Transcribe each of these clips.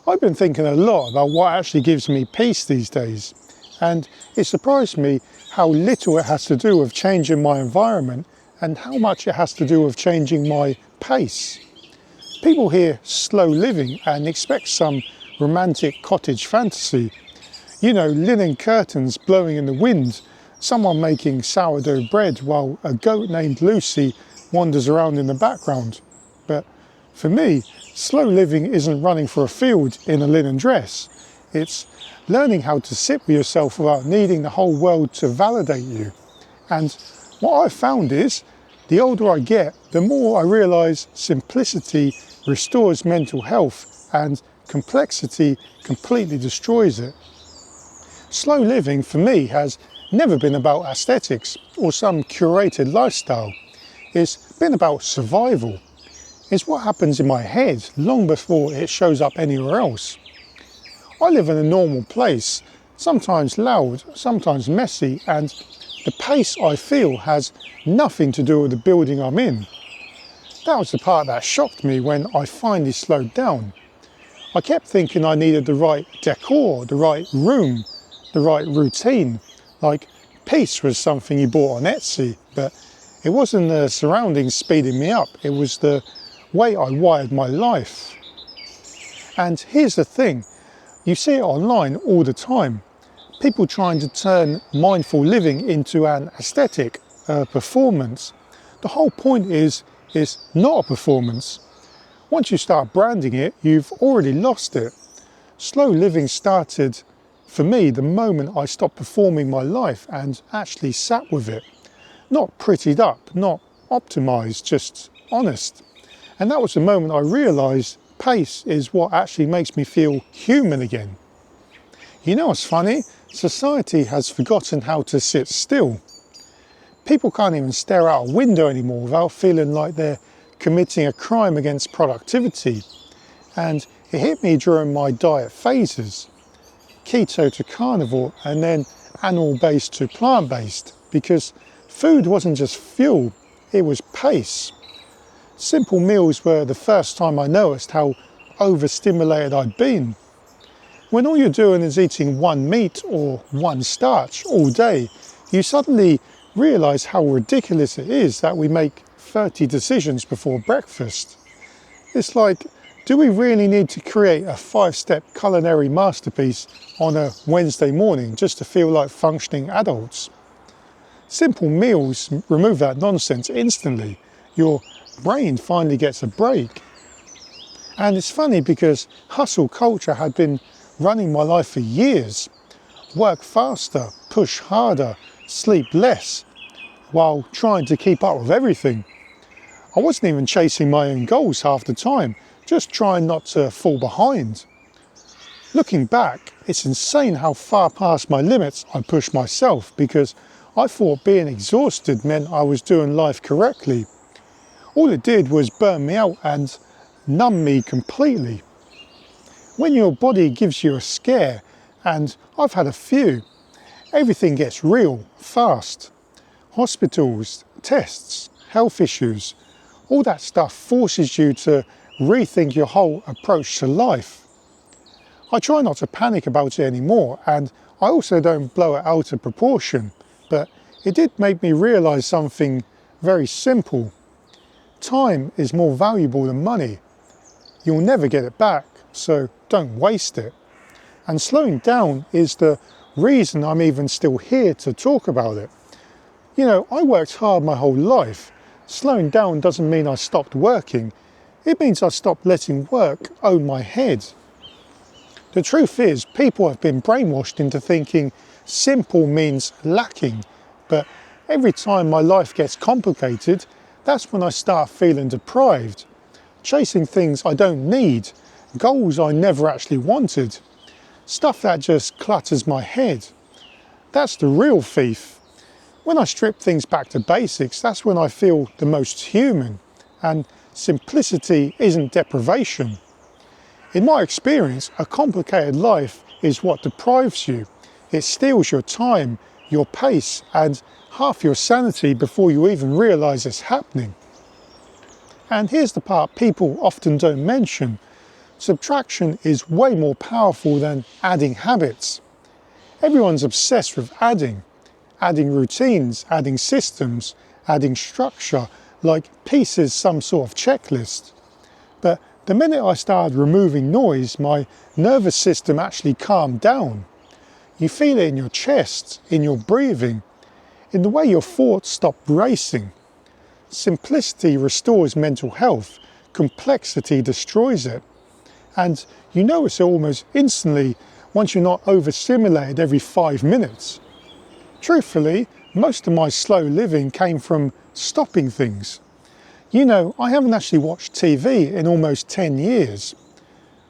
I've been thinking a lot about what actually gives me peace these days, and it surprised me how little it has to do with changing my environment and how much it has to do with changing my pace. People hear slow living and expect some romantic cottage fantasy. You know, linen curtains blowing in the wind, someone making sourdough bread while a goat named Lucy wanders around in the background. But for me, slow living isn't running for a field in a linen dress. It's learning how to sit with yourself without needing the whole world to validate you. And what I've found is, the older I get, the more I realise simplicity restores mental health and complexity completely destroys it. Slow living for me has never been about aesthetics or some curated lifestyle. It's been about survival. It's what happens in my head long before it shows up anywhere else. I live in a normal place, sometimes loud, sometimes messy, and the pace I feel has nothing to do with the building I'm in. That was the part that shocked me when I finally slowed down. I kept thinking I needed the right decor, the right room, the right routine. Like peace was something you bought on Etsy, but it wasn't the surroundings speeding me up, it was the way I wired my life. And here's the thing, you see it online all the time. People trying to turn mindful living into an aesthetic, a performance. The whole point is not a performance. Once you start branding it, you've already lost it. Slow living started, for me, the moment I stopped performing my life and actually sat with it. Not prettied up, not optimised, just honest. And that was the moment I realised pace is what actually makes me feel human again. You know what's funny? Society has forgotten how to sit still. People can't even stare out a window anymore without feeling like they're committing a crime against productivity. And it hit me during my diet phases. Keto to carnivore and then animal-based to plant-based, because food wasn't just fuel, it was pace. Simple meals were the first time I noticed how overstimulated I'd been. When all you're doing is eating one meat or one starch all day, you suddenly realise how ridiculous it is that we make 30 decisions before breakfast. It's like, do we really need to create a 5-step culinary masterpiece on a Wednesday morning just to feel like functioning adults? Simple meals remove that nonsense instantly. Your brain finally gets a break. And it's funny because hustle culture had been running my life for years. Work faster, push harder, sleep less, while trying to keep up with everything. I wasn't even chasing my own goals half the time, just trying not to fall behind. Looking back, it's insane how far past my limits I pushed myself, because I thought being exhausted meant I was doing life correctly. All it did was burn me out and numb me completely. When your body gives you a scare, and I've had a few, everything gets real, fast. Hospitals, tests, health issues, all that stuff forces you to rethink your whole approach to life. I try not to panic about it anymore, and I also don't blow it out of proportion, but it did make me realise something very simple. Time is more valuable than money. You'll never get it back, so don't waste it. And slowing down is the reason I'm even still here to talk about it. You know, I worked hard my whole life. Slowing down doesn't mean I stopped working. It means I stopped letting work own my head. The truth is, people have been brainwashed into thinking simple means lacking, but every time my life gets complicated, that's when I start feeling deprived, chasing things I don't need, goals I never actually wanted, stuff that just clutters my head. That's the real thief. When I strip things back to basics, that's when I feel the most human, and simplicity isn't deprivation. In my experience, a complicated life is what deprives you. It steals your time, your pace, and half your sanity before you even realise it's happening. And here's the part people often don't mention. Subtraction is way more powerful than adding habits. Everyone's obsessed with adding routines, adding systems, adding structure, like peace is some sort of checklist. But the minute I started removing noise, my nervous system actually calmed down. You feel it in your chest, in your breathing, in the way your thoughts stop racing. Simplicity restores mental health, complexity destroys it. And you notice it almost instantly once you're not overstimulated every 5 minutes. Truthfully, most of my slow living came from stopping things. You know, I haven't actually watched TV in almost 10 years.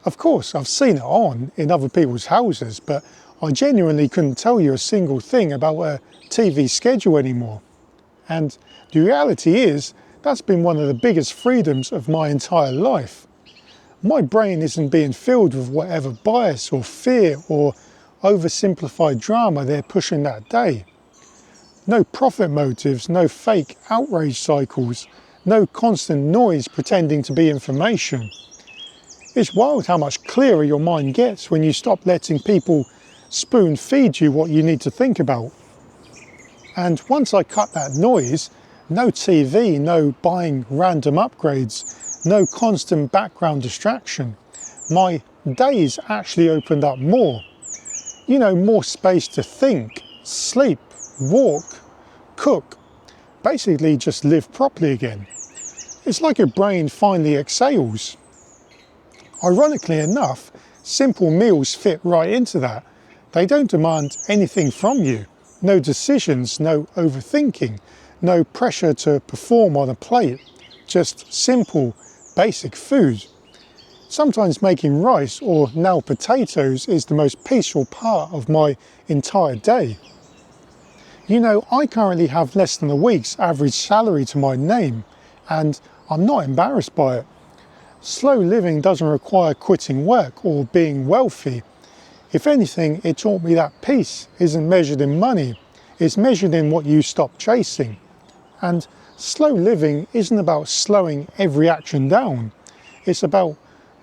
Of course, I've seen it on in other people's houses, but I genuinely couldn't tell you a single thing about a TV schedule anymore. And the reality is, that's been one of the biggest freedoms of my entire life. My brain isn't being filled with whatever bias or fear or oversimplified drama they're pushing that day. No profit motives, no fake outrage cycles, no constant noise pretending to be information. It's wild how much clearer your mind gets when you stop letting people spoon feed you what you need to think about. And once I cut that noise, no TV, no buying random upgrades, no constant background distraction, my days actually opened up more. You know, more space to think, sleep, walk, cook, basically just live properly again. It's like your brain finally exhales. Ironically enough, simple meals fit right into that. They don't demand anything from you. No decisions, no overthinking, no pressure to perform on a plate. Just simple, basic food. Sometimes making rice or now potatoes is the most peaceful part of my entire day. You know, I currently have less than a week's average salary to my name, and I'm not embarrassed by it. Slow living doesn't require quitting work or being wealthy. If anything, it taught me that peace isn't measured in money, it's measured in what you stop chasing. And slow living isn't about slowing every action down. It's about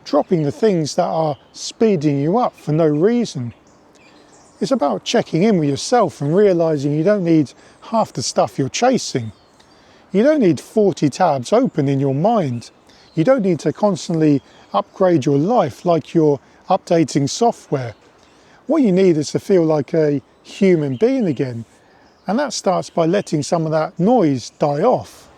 dropping the things that are speeding you up for no reason. It's about checking in with yourself and realising you don't need half the stuff you're chasing. You don't need 40 tabs open in your mind. You don't need to constantly upgrade your life like you're updating software. What you need is to feel like a human being again. And that starts by letting some of that noise die off.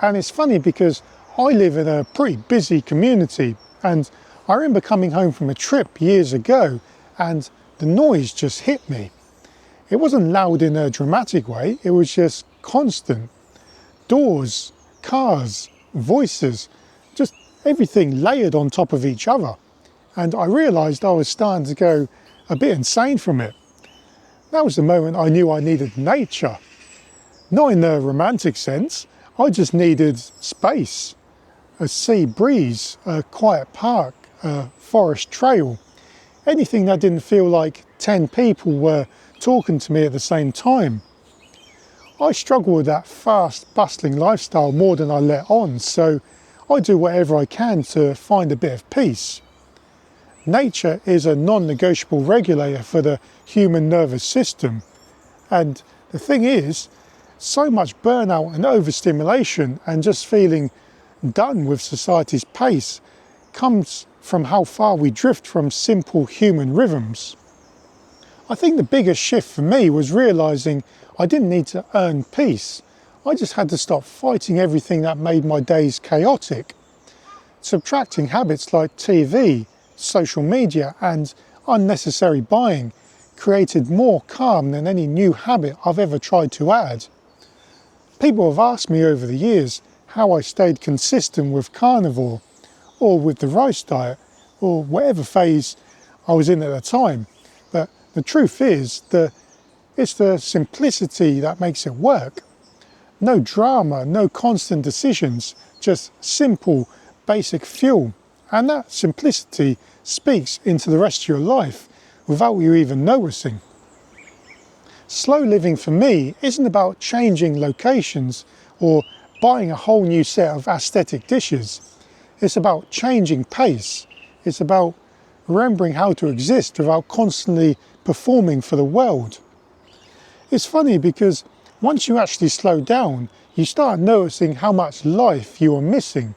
And it's funny because I live in a pretty busy community, and I remember coming home from a trip years ago and the noise just hit me. It wasn't loud in a dramatic way, it was just constant. Doors, cars, voices, just everything layered on top of each other. And I realised I was starting to go a bit insane from it. That was the moment I knew I needed nature. Not in the romantic sense, I just needed space. A sea breeze, a quiet park, a forest trail. Anything that didn't feel like 10 people were talking to me at the same time. I struggle with that fast, bustling lifestyle more than I let on, so I do whatever I can to find a bit of peace. Nature is a non-negotiable regulator for the human nervous system. And the thing is, so much burnout and overstimulation and just feeling done with society's pace comes from how far we drift from simple human rhythms. I think the biggest shift for me was realising I didn't need to earn peace. I just had to stop fighting everything that made my days chaotic. Subtracting habits like TV, social media and unnecessary buying created more calm than any new habit I've ever tried to add. People have asked me over the years how I stayed consistent with carnivore or with the rice diet or whatever phase I was in at the time, but the truth is that it's the simplicity that makes it work. No drama, no constant decisions, just simple, basic fuel. And that simplicity speaks into the rest of your life without you even noticing. Slow living for me isn't about changing locations or buying a whole new set of aesthetic dishes. It's about changing pace, It's about remembering how to exist without constantly performing for the world. It's funny because once you actually slow down, you start noticing how much life you are missing.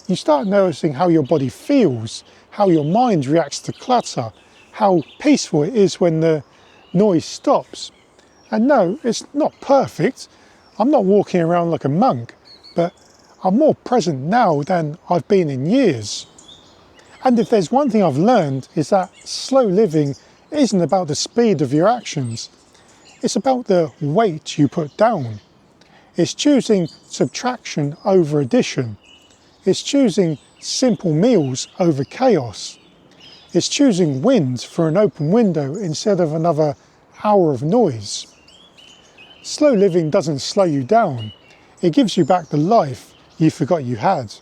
You start noticing how your body feels, how your mind reacts to clutter, how peaceful it is when the noise stops. And no, it's not perfect. I'm not walking around like a monk, but I'm more present now than I've been in years. And if there's one thing I've learned, is that slow living isn't about the speed of your actions. It's about the weight you put down. It's choosing subtraction over addition. It's choosing simple meals over chaos. It's choosing wind for an open window instead of another hour of noise. Slow living doesn't slow you down. It gives you back the life you forgot you had.